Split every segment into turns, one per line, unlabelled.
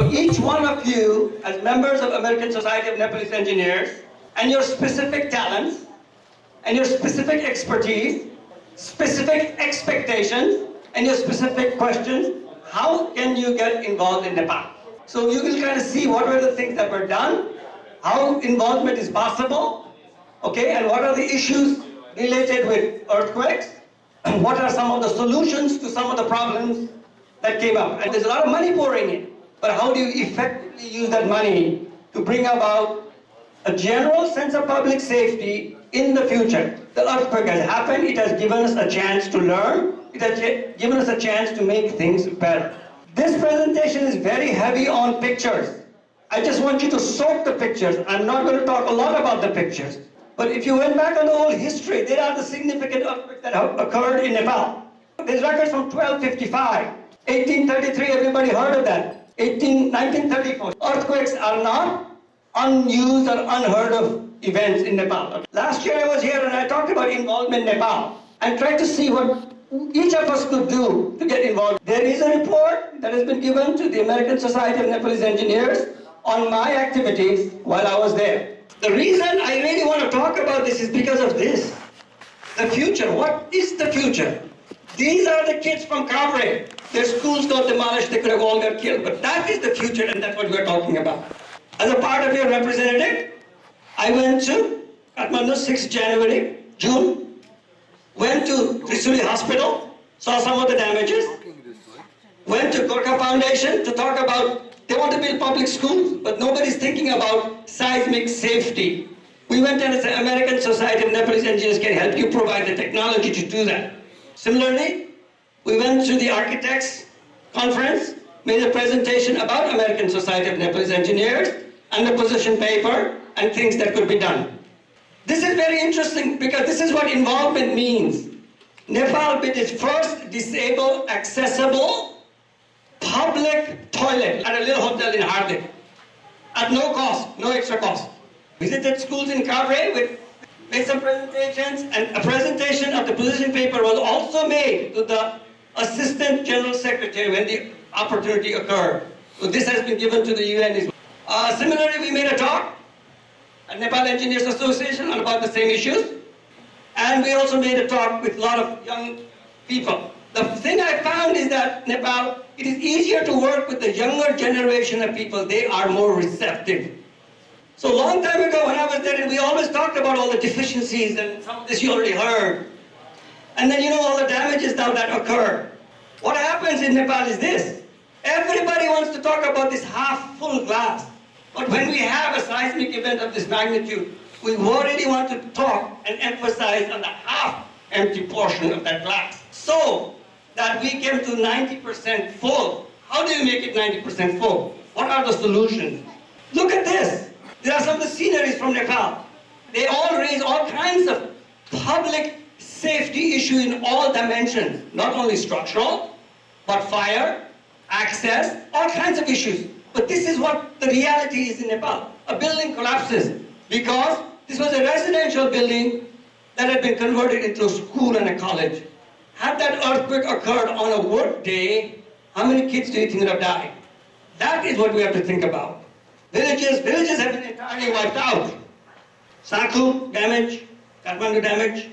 Now, each one of you, as members of American Society of Nepalese Engineers, and your specific talents, and your specific expertise, specific expectations, and your specific questions, how can you get involved in Nepal? So you will kind of see what were the things that were done, how involvement is possible, okay, and what are the issues related with earthquakes, and what are some of the solutions to some of the problems that came up. And there's a lot of money pouring in, but how do you effectively use that money to bring about a general sense of public safety in the future? The earthquake has happened, it has given us a chance to learn, it has given us a chance to make things better. This presentation is very heavy on pictures. I just want you to soak the pictures. I'm not going to talk a lot about the pictures. But if you went back on the whole history, there are the significant earthquakes that have occurred in Nepal. There's records from 1255, 1833, everybody heard of that, 1934. Earthquakes are not unused or unheard of events in Nepal. Last year I was here and I talked about involvement in Nepal and tried to see what each of us could do to get involved. There is a report that has been given to the American Society of Nepalese Engineers on my activities while I was there. The reason I really want to talk about this is because of this. The future. What is the future? These are the kids from Kabre. Their schools got demolished, they could have all got killed. But that is the future, and that's what we're talking about. As a part of your representative, I went to Kathmandu 6th January, June, went to Trisuli Hospital, saw some of the damages, went to Gorkha Foundation to talk about, they want to build public schools, but nobody's thinking about seismic safety. We went and as the American Society of Nepalese Engineers can help you provide the technology to do that. Similarly, we went to the architects conference, made a presentation about American Society of Nepalese Engineers and the position paper and things that could be done. This is very interesting because this is what involvement means. Nepal built its first disabled, accessible, public toilet at a little hotel in Hardik at no cost, no extra cost. Visited schools in Kabre, made some presentations, and a presentation of the position paper was also made to the Assistant General Secretary when the opportunity occurred. So this has been given to the UN. Similarly, we made a talk at Nepal Engineers Association on about the same issues. And we also made a talk with a lot of young people. The thing I found is that Nepal, it is easier to work with the younger generation of people. They are more receptive. So a long time ago when I was there, we always talked about all the deficiencies, and some of this you already heard. And then you know all the damages now that occur. What happens in Nepal is this. Everybody wants to talk about this half full glass. But when we have a seismic event of this magnitude, we really want to talk and emphasize on the half empty portion of that glass. So that we came to 90% full. How do you make it 90% full? What are the solutions? Look at this. There are some of the sceneries from Nepal. They all raise all kinds of public safety issues in all dimensions, not only structural, but fire, access, all kinds of issues. But this is what the reality is in Nepal. A building collapses because this was a residential building that had been converted into a school and a college. Had that earthquake occurred on a work day, how many kids do you think would have died? That is what we have to think about. Villages have been entirely wiped out. Sakhu damage, Kathmandu damage.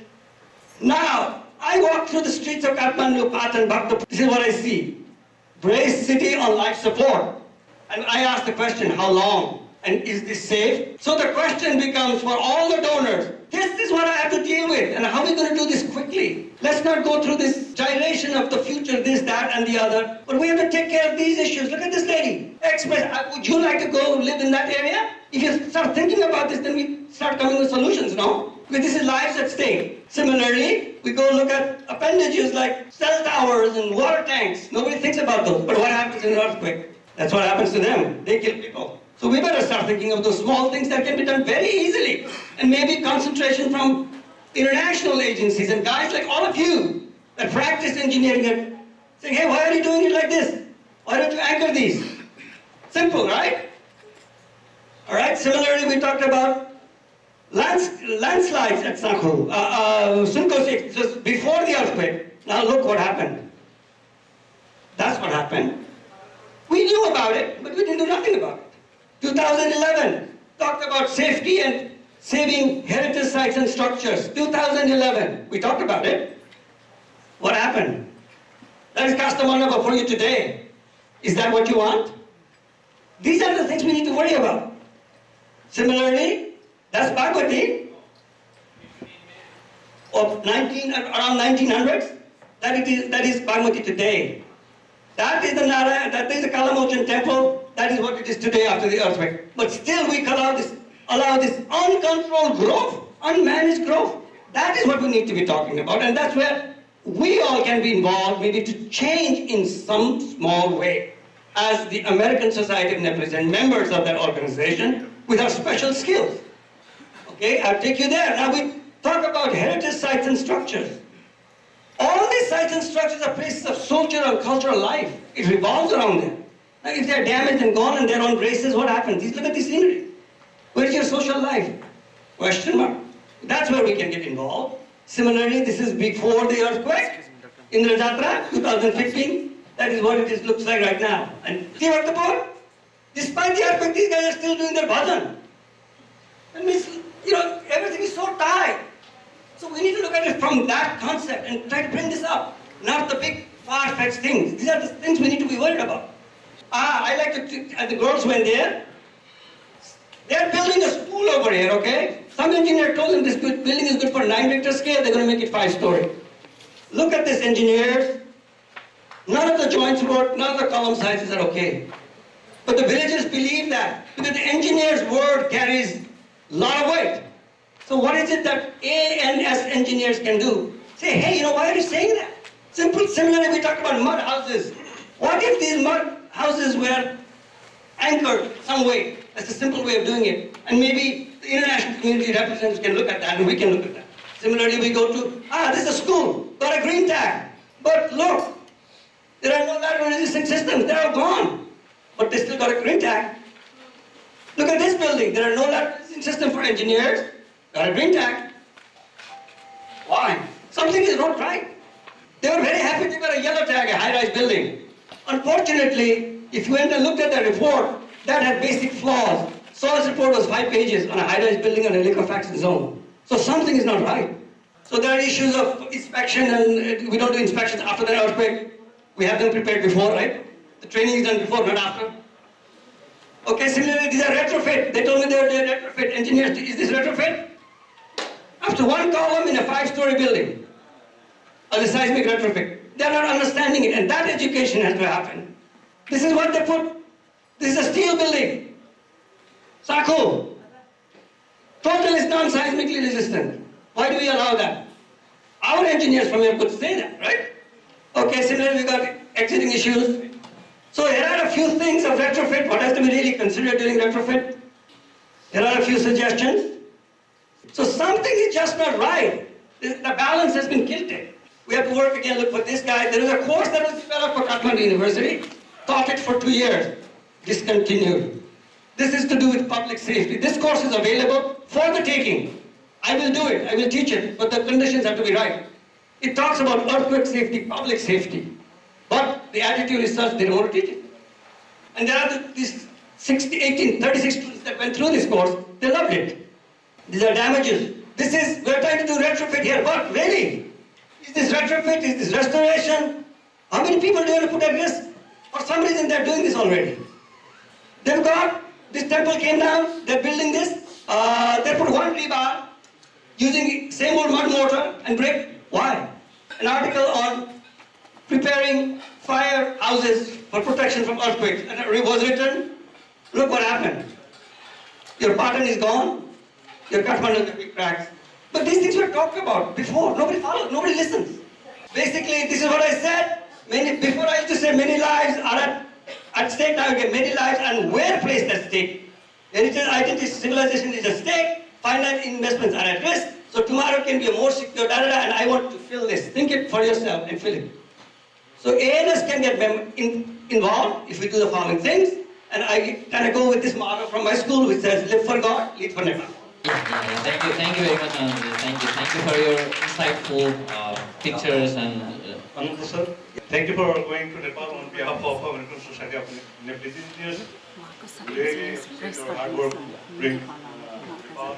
Now, I walk through the streets of Kathmandu, Patan, Bhakta. This is what I see. Braced city on life support. And I ask the question, how long? And is this safe? So the question becomes for all the donors, this is what I have to deal with, and how are we going to do this quickly? Let's not go through this gyration of the future, this, that, and the other, but we have to take care of these issues. Look at this lady. Express, would you like to go live in that area? If you start thinking about this, then we start coming with solutions, no? Because this is lives at stake. Similarly, we go look at appendages like cell towers and water tanks. Nobody thinks about those. But what happens in an earthquake? That's what happens to them. They kill people. So we better start thinking of those small things that can be done very easily. And maybe concentration from international agencies and guys like all of you that practice engineering and saying, hey, why are you doing it like this? Why don't you anchor these? Simple, right? All right, similarly, we talked about landslides at Sakhu. Sunkosi, just before the earthquake. Now look what happened. That's what happened. We knew about it, but we didn't do talking about it. 2011, talked about safety and saving heritage sites and structures. 2011, we talked about it. What happened? That is Kastamona for you today. Is that what you want? These are the things we need to worry about. Similarly, that's Bhagwati of around 1900s. That is Bhagwati today. That is the Kalamojan temple. That is what it is today after the earthquake. But still we allow this uncontrolled growth, unmanaged growth. That is what we need to be talking about, and that's where we all can be involved, maybe to change in some small way. As the American Society of Nepalese and members of that organization with our special skills. Okay, I'll take you there. Now we talk about heritage sites and structures. All these sites and structures are places of social and cultural life. It revolves around them. Now if they're damaged and gone and they're on races, what happens? Look at the scenery. Where's your social life? Question mark. That's where we can get involved. Similarly, this is before the earthquake. Indra Jatra, 2015. That is what it looks like right now. And see what the board? Despite the earthquake, these guys are still doing their bhajan. That means, everything is so tight. So we need to look at it from that concept and try to bring this up. Not the big, far-fetched things. These are the things we need to be worried about. I like to, the girls went there. They're building a school over here, okay? Some engineer told them this building is good for 9 Richter scale, they're going to make it 5-story. Look at this, engineers. None of the joints work, none of the column sizes are okay. But the villagers believe that, because the engineer's word carries a lot of weight. So what is it that A and S engineers can do? Say, hey, why are you saying that? Similarly, we talked about mud houses. What if these mud houses were anchored some way? That's a simple way of doing it. And maybe the international community representatives can look at that and we can look at that. Similarly, we go to, this is a school, got a green tag. But look, there are no lateral resisting systems, they're all gone. But they still got a green tag. Look at this building, there are no lateral resisting systems for engineers, got a green tag. Why? Something is not right. They were very happy they got a yellow tag, a high-rise building. Unfortunately, if you went and looked at that report, that had basic flaws. Soil's report was 5 pages on a high-rise building on a liquefaction zone. So something is not right. So there are issues of inspection, and we don't do inspections after the earthquake. We have them prepared before, right? The training is done before, not after. Okay, similarly, these are retrofit. They told me they're retrofit engineers. Is this retrofit? After one column in a 5-story building, or the seismic retrofit. They're not understanding it, and that education has to happen. This is what they put. This is a steel building. Sakho. Total is non-seismically resistant. Why do we allow that? Our engineers from here could say that, right? Okay, similarly we got exiting issues. So here are a few things of retrofit. What has to be really considered during retrofit? There are a few suggestions. So something is just not right. The balance has been tilted. We have to work again, look for this guy. There is a course that was developed for Kathmandu University. Taught it for 2 years. Discontinued. This is to do with public safety. This course is available for the taking. I will do it, I will teach it, but the conditions have to be right. It talks about earthquake safety, public safety. But the attitude is such they don't want to teach it. And there are these 36 students that went through this course, they loved it. These are damages. We're trying to do retrofit here, but really? Is this retrofit, is this restoration? How many people do you want to put at risk? For some reason they're doing this already. They've got, this temple came down, they're building this, they put one rebar using same old mud mortar and brick. Why? An article on preparing fire houses for protection from earthquakes, and it was written, look what happened. Your pattern is gone, your Kathmandu has big cracks. But these things were talked about before, nobody follows, nobody listens. Basically, this is what I said. Before I used to say many lives are at stake, now again, many lives and were placed at stake. Heritage, identity, civilization is at stake, finite investments are at risk, so tomorrow can be a more secure, and I want to fill this. Think it for yourself and fill it. So ANS can get involved if we do the following things, and I kind of go with this motto from my school which says, live for God, lead for Nepal.
Thank you very much, Anand. Thank you for your insightful pictures and.
Anand sir, thank you for going to Nepal on behalf of American Society. Society of Nepalese Engineers. Really appreciate your hard work bring Nepal.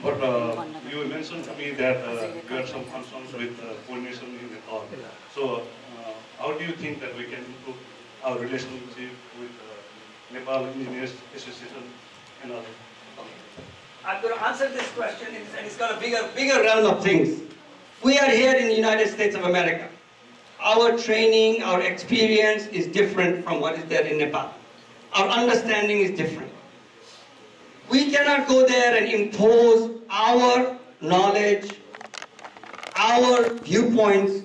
But you mentioned to me that you had some concerns with coordination in Nepal. So how do you think that we can improve our relationship with Nepal Engineers Association and others?
I'm going to answer this question, and it's got a bigger realm of things. We are here in the United States of America. Our training, our experience is different from what is there in Nepal. Our understanding is different. We cannot go there and impose our knowledge, our viewpoints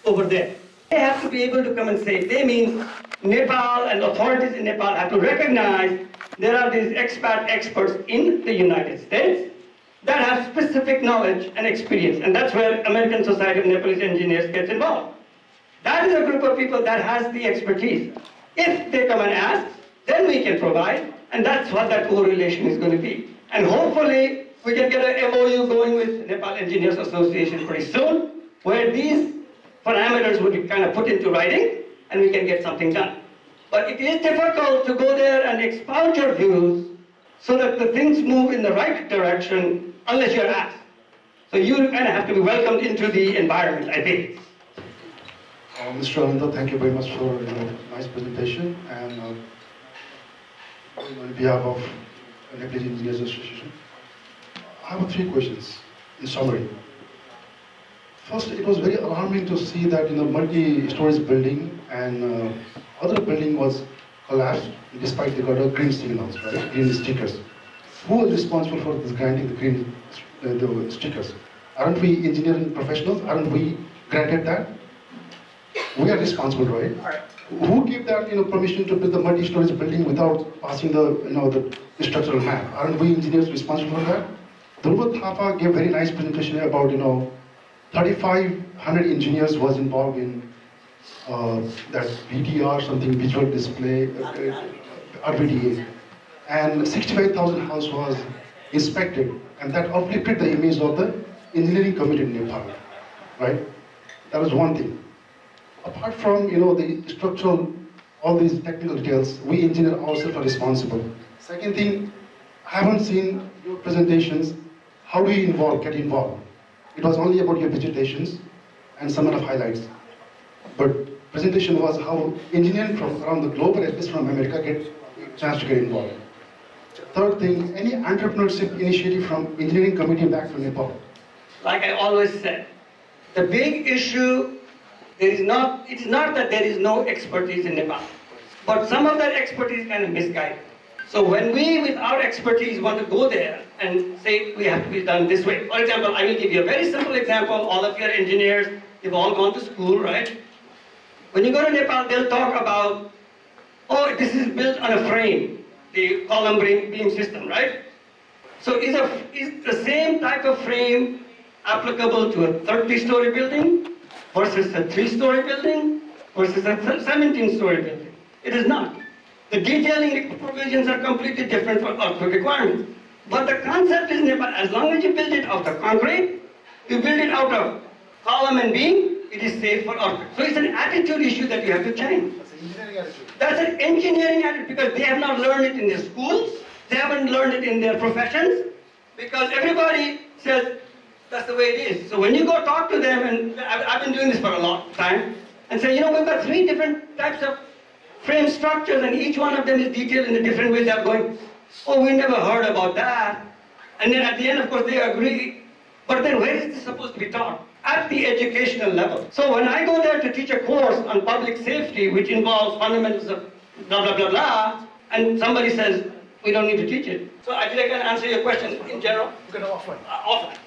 over there. They have to be able to come and say, they mean Nepal and authorities in Nepal have to recognize there are these expat experts in the United States that have specific knowledge and experience, and that's where American Society of Nepalese Engineers gets involved. That is a group of people that has the expertise. If they come and ask, then we can provide, and that's what that correlation is going to be. And hopefully, we can get an MOU going with Nepal Engineers Association pretty soon, where these parameters would be kind of put into writing, and we can get something done. But it is difficult to go there and expound your views so that the things move in the right direction unless you're asked. So you kind of have to be welcomed into the environment, I think.
Mr. Ananda, thank you very much for nice presentation. And on behalf of Nepalese Engineers Association, I have 3 questions in summary. First, it was very alarming to see that multi-stories building and other building was collapsed despite they got a green signals, right? Green stickers. Who was responsible for this granting the green the stickers? Aren't we engineering professionals? Aren't we granted that? We are responsible, right? Who gave that permission to build the multi-stories building without passing the structural map? Aren't we engineers responsible for that? Dhruva Thapa gave a very nice presentation about 3,500 engineers was involved in that VDR, something visual display, RVDA, and 65,000 house was inspected, and that uplifted the image of the engineering community in Nepal, right? That was one thing. Apart from the structural, all these technical details, we engineer ourselves are responsible. Second thing, I haven't seen your presentations. How do you get involved? It was only about your visitations and some of the highlights. But presentation was how engineering from around the globe, and especially from America, get a chance to get involved. Third thing, any entrepreneurship initiative from engineering community back to Nepal?
Like I always said, the big issue it is not that there is no expertise in Nepal, but some of that expertise is kind of misguided. So when we, with our expertise, want to go there and say we have to be done this way. For example, I will give you a very simple example. All of your engineers, you've all gone to school, right? When you go to Nepal, they'll talk about, oh, this is built on a frame, the column beam system, right? So is the same type of frame applicable to a 30-story building versus a 3-story building versus a 17-story building? It is not. The detailing provisions are completely different for earthquake requirements. But the concept is Nepal, as long as you build it out of concrete, you build it out of column and beam, it is safe for earthquake. So it's an attitude issue that you have to change.
That's an engineering attitude.
That's an engineering attitude because they have not learned it in their schools, they haven't learned it in their professions, because everybody says that's the way it is. So when you go talk to them, and I've been doing this for a long time, and say, we've got 3 different types of frame structures, and each one of them is detailed in a different way. They're going, oh, we never heard about that. And then at the end, of course, they agree. But then where is this supposed to be taught? At the educational level. So when I go there to teach a course on public safety, which involves fundamentals of blah, blah, blah, blah, and somebody says, we don't need to teach it. So I think I can answer your question in general.
You can offer.
Offline.